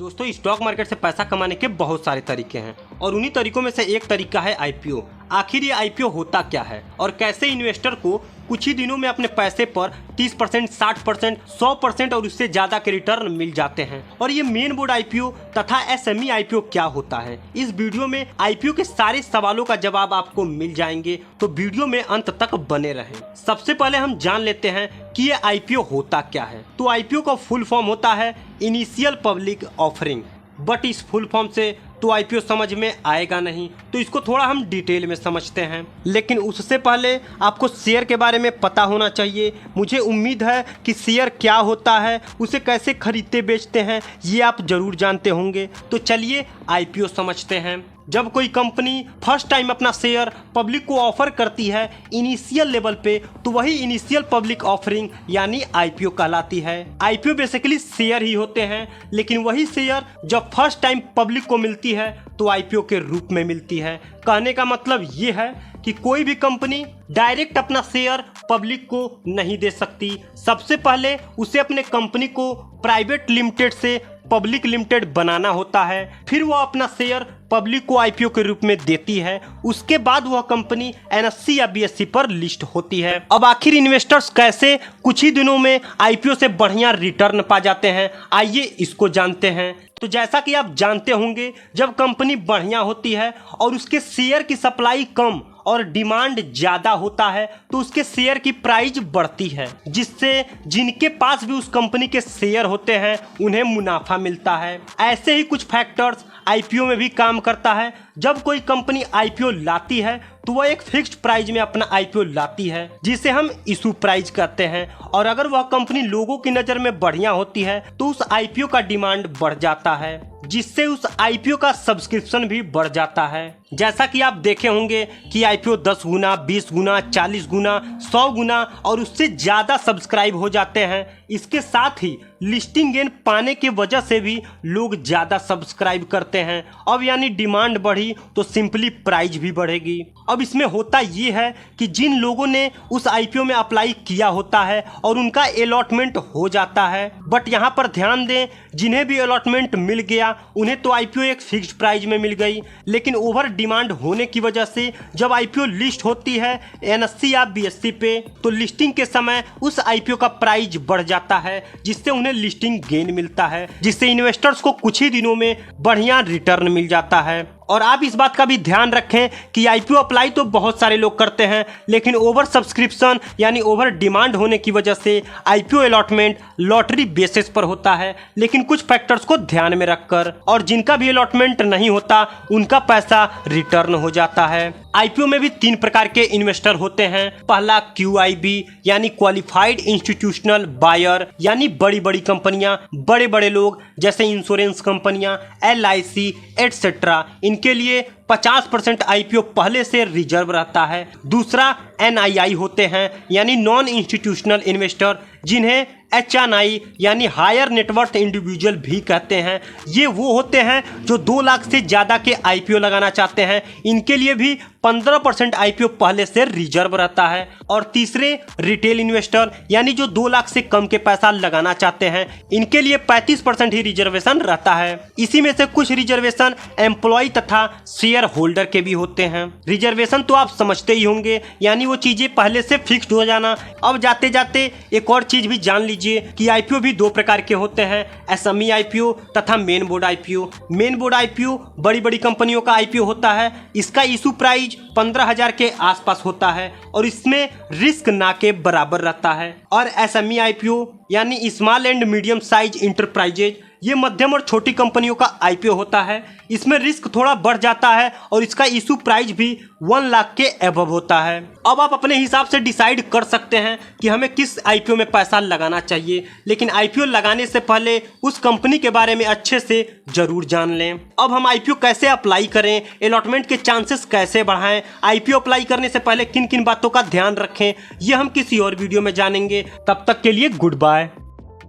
दोस्तों, stock market से पैसा कमाने के बहुत सारे तरीके हैं और उन्हीं तरीकों में से एक तरीका है आईपीओ। आखिर ये आईपीओ होता क्या है और कैसे इन्वेस्टर को कुछ ही दिनों में अपने पैसे पर 30%, 60%, 100% और उससे ज्यादा के रिटर्न मिल जाते हैं। और ये मेन बोर्ड आईपीओ तथा एसएमई आईपीओ क्या होता है, इस वीडियो में आईपीओ के सारे सवालों का जवाब आपको मिल जाएंगे, तो वीडियो में अंत तक बने रहें। सबसे पहले हम जान लेते हैं कि ये आईपीओ होता क्या है। तो आईपीओ का फुल फॉर्म होता है इनिशियल पब्लिक ऑफरिंग, बट इस फुल फॉर्म से तो आईपीओ समझ में आएगा नहीं, तो इसको थोड़ा हम डिटेल में समझते हैं। लेकिन उससे पहले आपको शेयर के बारे में पता होना चाहिए। मुझे उम्मीद है कि शेयर क्या होता है, उसे कैसे खरीदते बेचते हैं, ये आप जरूर जानते होंगे। तो चलिए आईपीओ समझते हैं। जब कोई कंपनी फर्स्ट टाइम अपना शेयर पब्लिक को ऑफर करती है इनिशियल लेवल पे, तो वही इनिशियल पब्लिक ऑफरिंग यानी आईपीओ कहलाती है। आईपीओ बेसिकली शेयर ही होते हैं, लेकिन वही शेयर जब फर्स्ट टाइम पब्लिक को मिलती है तो आईपीओ के रूप में मिलती है। कहने का मतलब ये है कि कोई भी कंपनी डायरेक्ट अपना शेयर पब्लिक को नहीं दे सकती। सबसे पहले उसे अपने कंपनी को प्राइवेट लिमिटेड से पब्लिक लिमिटेड बनाना होता है, फिर वह अपना शेयर पब्लिक को आईपीओ के रूप में देती है। उसके बाद वह कंपनी एनएससी या बीएससी पर लिस्ट होती है। अब आखिर इन्वेस्टर्स कैसे कुछ ही दिनों में आईपीओ से बढ़िया रिटर्न पा जाते हैं, आइए इसको जानते हैं। तो जैसा कि आप जानते होंगे, जब कंपनी बढ़िया होती है और उसके शेयर की सप्लाई कम और डिमांड ज्यादा होता है, तो उसके शेयर की प्राइस बढ़ती है, जिससे जिनके पास भी उस कंपनी के शेयर होते हैं उन्हें मुनाफा मिलता है। ऐसे ही कुछ फैक्टर्स आईपीओ में भी काम करता है। जब कोई कंपनी आईपीओ लाती है तो वह एक फिक्स्ड प्राइस में अपना आईपीओ लाती है, जिसे हम इशू प्राइस कहते हैं। और अगर वह कंपनी लोगों की नज़र में बढ़िया होती है तो उस आईपीओ का डिमांड बढ़ जाता है, जिससे उस आईपीओ का सब्सक्रिप्शन भी बढ़ जाता है। जैसा कि आप देखे होंगे कि आईपीओ 10 गुना, 20 गुना, 40 गुना, 100 गुना और उससे ज़्यादा सब्सक्राइब हो जाते हैं। इसके साथ ही लिस्टिंग गेन पाने की वजह से भी लोग ज़्यादा सब्सक्राइब करते हैं। अब यानी डिमांड बढ़ी तो सिंपली प्राइस भी बढ़ेगी। अब इसमें होता ये है कि जिन लोगों ने उस आईपीओ में अप्लाई किया होता है और उनका अलॉटमेंट हो जाता है, बट यहाँ पर ध्यान दें, जिन्हें भी अलॉटमेंट मिल गया उन्हें तो आईपीओ एक फिक्स्ड प्राइस में मिल गई, लेकिन ओवर डिमांड होने की वजह से जब आईपीओ लिस्ट होती है एनएससी या बीएससी पे, तो लिस्टिंग के समय उस आईपीओ का प्राइस बढ़ जाता है, जिससे उन्हें लिस्टिंग गेन मिलता है, जिससे इन्वेस्टर्स को कुछ ही दिनों में बढ़िया रिटर्न मिल जाता है। और आप इस बात का भी ध्यान रखें कि आईपीओ अप्लाई तो बहुत सारे लोग करते हैं, लेकिन ओवर सब्सक्रिप्शन यानी ओवर डिमांड होने की वजह से आईपीओ अलॉटमेंट लॉटरी बेसिस पर होता है, लेकिन कुछ फैक्टर्स को ध्यान में रखकर। और जिनका भी अलॉटमेंट नहीं होता उनका पैसा रिटर्न हो जाता है। आईपीओ में भी 3 प्रकार के इन्वेस्टर होते हैं। पहला क्यूआईबी यानी क्वालिफाइड इंस्टीट्यूशनल बायर, यानी बड़ी बड़ी कंपनियां, बड़े बड़े लोग जैसे इंश्योरेंस कंपनियां, एलआईसी एटसेट्रा, इनके लिए 50% आईपीओ पहले से रिजर्व रहता है। दूसरा एनआईआई होते हैं, यानी नॉन इंस्टीट्यूशनल इन्वेस्टर, जिन्हें एचएनआई यानी हायर नेटवर्थ इंडिविजुअल भी कहते हैं। ये वो होते हैं जो 2 लाख से ज़्यादा के आईपीओ लगाना चाहते हैं। इनके लिए भी 15% आईपीओ पहले से रिजर्व रहता है। और तीसरे रिटेल इन्वेस्टर, यानी जो 2 लाख से कम के पैसा लगाना चाहते हैं, इनके लिए 35% ही रिजर्वेशन रहता है। इसी में से कुछ रिजर्वेशन एम्प्लॉय तथा शेयर होल्डर के भी होते हैं। रिजर्वेशन तो आप समझते ही होंगे, यानी वो चीज़ें पहले से फिक्स्ड हो जाना। अब जाते जाते एक और चीज़ भी जान लीजिए कि आईपीओ भी 2 प्रकार के होते हैं, एसएमई आईपीओ तथा main board IPO. Main board IPO बड़ी बड़ी कंपनियों का आईपीओ होता है। इसका इशू प्राइस 15,000 के आसपास होता है और इसमें रिस्क ना के बराबर रहता है। और एसएमई आईपीओ यानी small and medium size enterprises, ये मध्यम और छोटी कंपनियों का आईपीओ होता है। इसमें रिस्क थोड़ा बढ़ जाता है और इसका इशू प्राइस भी 1 लाख के एबव होता है। अब आप अपने हिसाब से डिसाइड कर सकते हैं कि हमें किस आईपीओ में पैसा लगाना चाहिए, लेकिन आईपीओ लगाने से पहले उस कंपनी के बारे में अच्छे से जरूर जान लें। अब हम आईपीओ कैसे अप्लाई करें, अलॉटमेंट के चांसेस कैसे बढ़ाएं, आईपीओ अप्लाई करने से पहले किन किन बातों का ध्यान रखें, ये हम किसी और वीडियो में जानेंगे। तब तक के लिए गुड बाय।